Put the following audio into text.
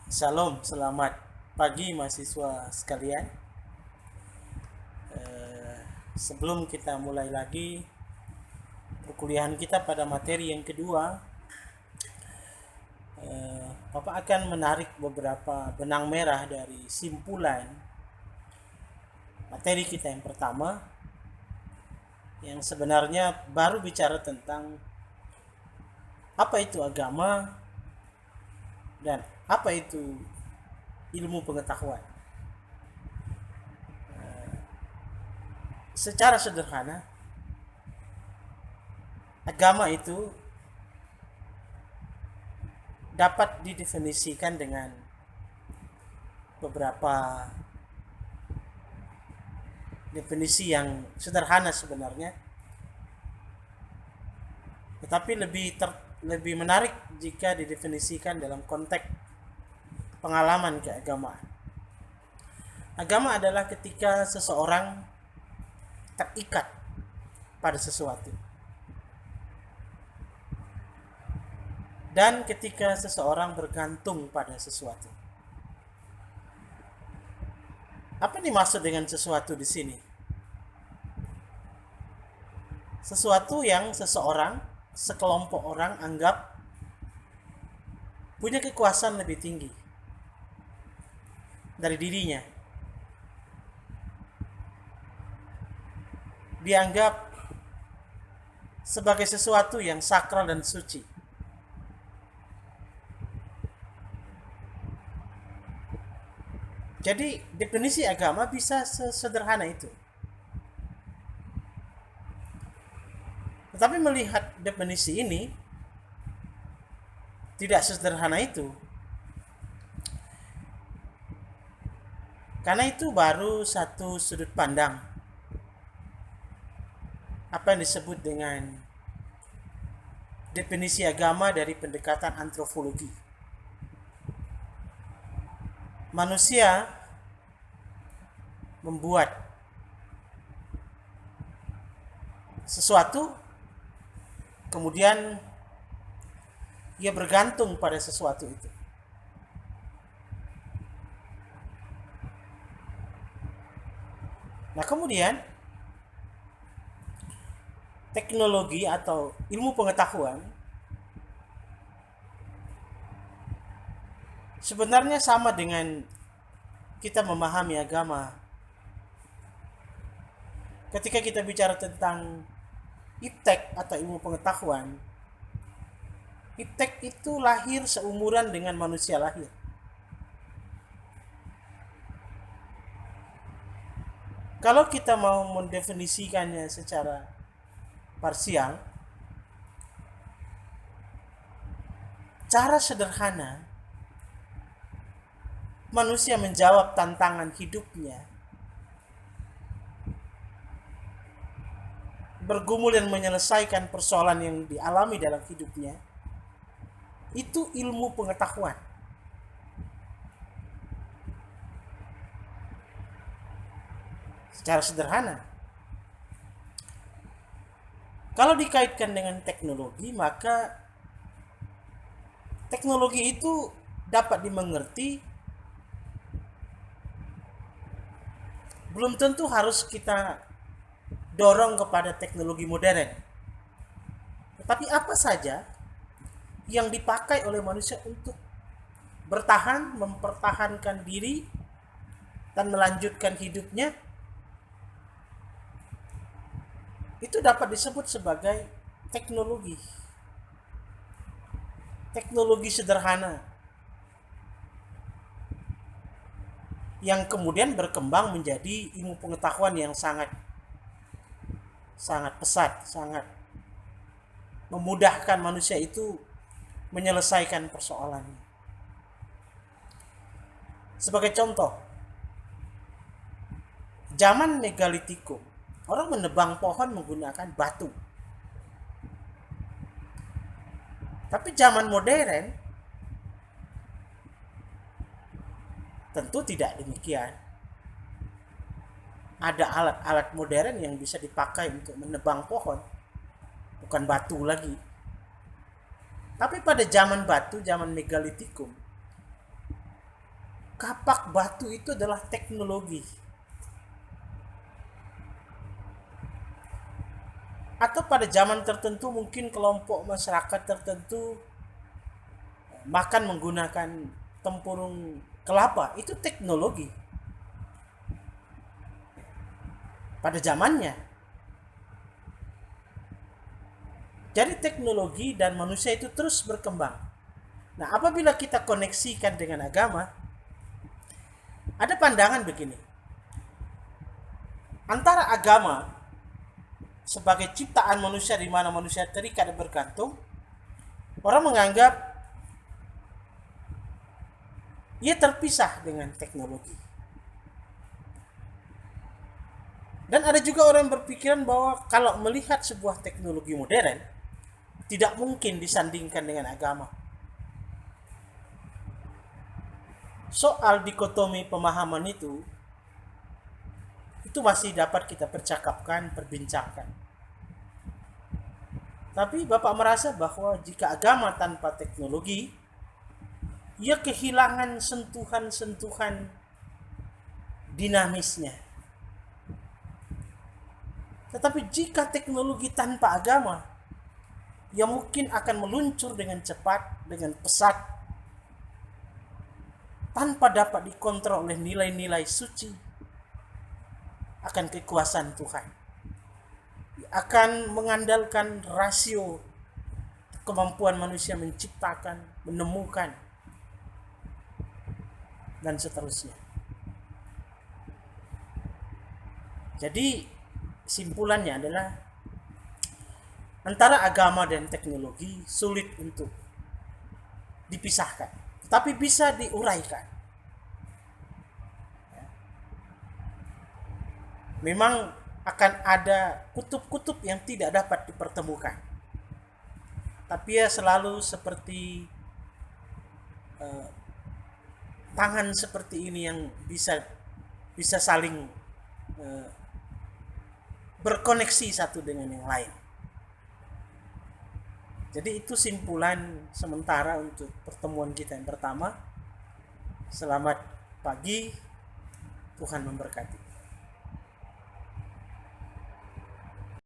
Shalom, selamat pagi mahasiswa sekalian. Sebelum kita mulai lagi perkuliahan kita pada materi yang kedua, Bapak akan menarik beberapa benang merah dari simpulan materi kita yang pertama, yang sebenarnya baru bicara tentang apa itu agama dan apa itu ilmu pengetahuan. Secara sederhana, agama itu dapat didefinisikan dengan beberapa definisi yang sederhana sebenarnya, tetapi lebih menarik jika didefinisikan dalam konteks pengalaman keagamaan. Agama adalah ketika seseorang terikat pada sesuatu, dan ketika seseorang bergantung pada sesuatu. Apa dimaksud dengan sesuatu di sini? Sesuatu yang seseorang, sekelompok orang anggap punya kekuasaan lebih tinggi dari dirinya. Dianggap sebagai sesuatu yang sakral dan suci. Jadi definisi agama bisa sesederhana itu. Tetapi melihat definisi ini tidak sesederhana itu. Karena itu baru satu sudut pandang. Apa yang disebut dengan definisi agama dari pendekatan antropologi. Manusia membuat sesuatu, kemudian ia bergantung pada sesuatu itu. Nah, kemudian teknologi atau ilmu pengetahuan sebenarnya sama dengan kita memahami agama. Ketika kita bicara tentang iptek atau ilmu pengetahuan, iptek itu lahir seumuran dengan manusia lahir. Kalau kita mau mendefinisikannya secara parsial, cara sederhana manusia menjawab tantangan hidupnya, bergumul dan menyelesaikan persoalan yang dialami dalam hidupnya, itu ilmu pengetahuan. Secara sederhana. Kalau dikaitkan dengan teknologi, maka teknologi itu dapat dimengerti belum tentu harus kita dorong kepada teknologi modern. Tetapi apa saja yang dipakai oleh manusia untuk bertahan, mempertahankan diri, dan melanjutkan hidupnya, itu dapat disebut sebagai teknologi. Teknologi sederhana yang kemudian berkembang menjadi ilmu pengetahuan yang sangat pesat, sangat memudahkan manusia itu menyelesaikan persoalannya. Sebagai contoh, zaman megalitikum, orang menebang pohon menggunakan batu. Tapi zaman modern tentu tidak demikian. Ada alat-alat modern yang bisa dipakai untuk menebang pohon, bukan batu lagi. Tapi pada zaman batu, zaman megalitikum, kapak batu itu adalah teknologi. Atau pada zaman tertentu mungkin kelompok masyarakat tertentu makan menggunakan tempurung kelapa, itu teknologi pada zamannya. Jadi teknologi dan manusia itu terus berkembang. Nah, apabila kita koneksikan dengan agama, ada pandangan begini. Antara agama sebagai ciptaan manusia di mana manusia terikat dan bergantung, orang menganggap ia terpisah dengan teknologi. Dan ada juga orang yang berpikiran bahwa kalau melihat sebuah teknologi modern, tidak mungkin disandingkan dengan agama. Soal dikotomi pemahaman itu masih dapat kita percakapkan, perbincangkan. Tapi Bapak merasa bahwa jika agama tanpa teknologi, ia kehilangan sentuhan-sentuhan dinamisnya. Tetapi jika teknologi tanpa agama, ia mungkin akan meluncur dengan cepat, dengan pesat, tanpa dapat dikontrol oleh nilai-nilai suci akan kekuasaan Tuhan. Akan mengandalkan rasio kemampuan manusia menciptakan, menemukan, dan seterusnya. Jadi simpulannya adalah antara agama dan teknologi sulit untuk dipisahkan, tapi bisa diuraikan. Memang akan ada kutub-kutub yang tidak dapat dipertemukan, tapi ya selalu seperti tangan seperti ini yang bisa saling berkoneksi satu dengan yang lain. Jadi itu simpulan sementara untuk pertemuan kita yang pertama. Selamat pagi, Tuhan memberkati.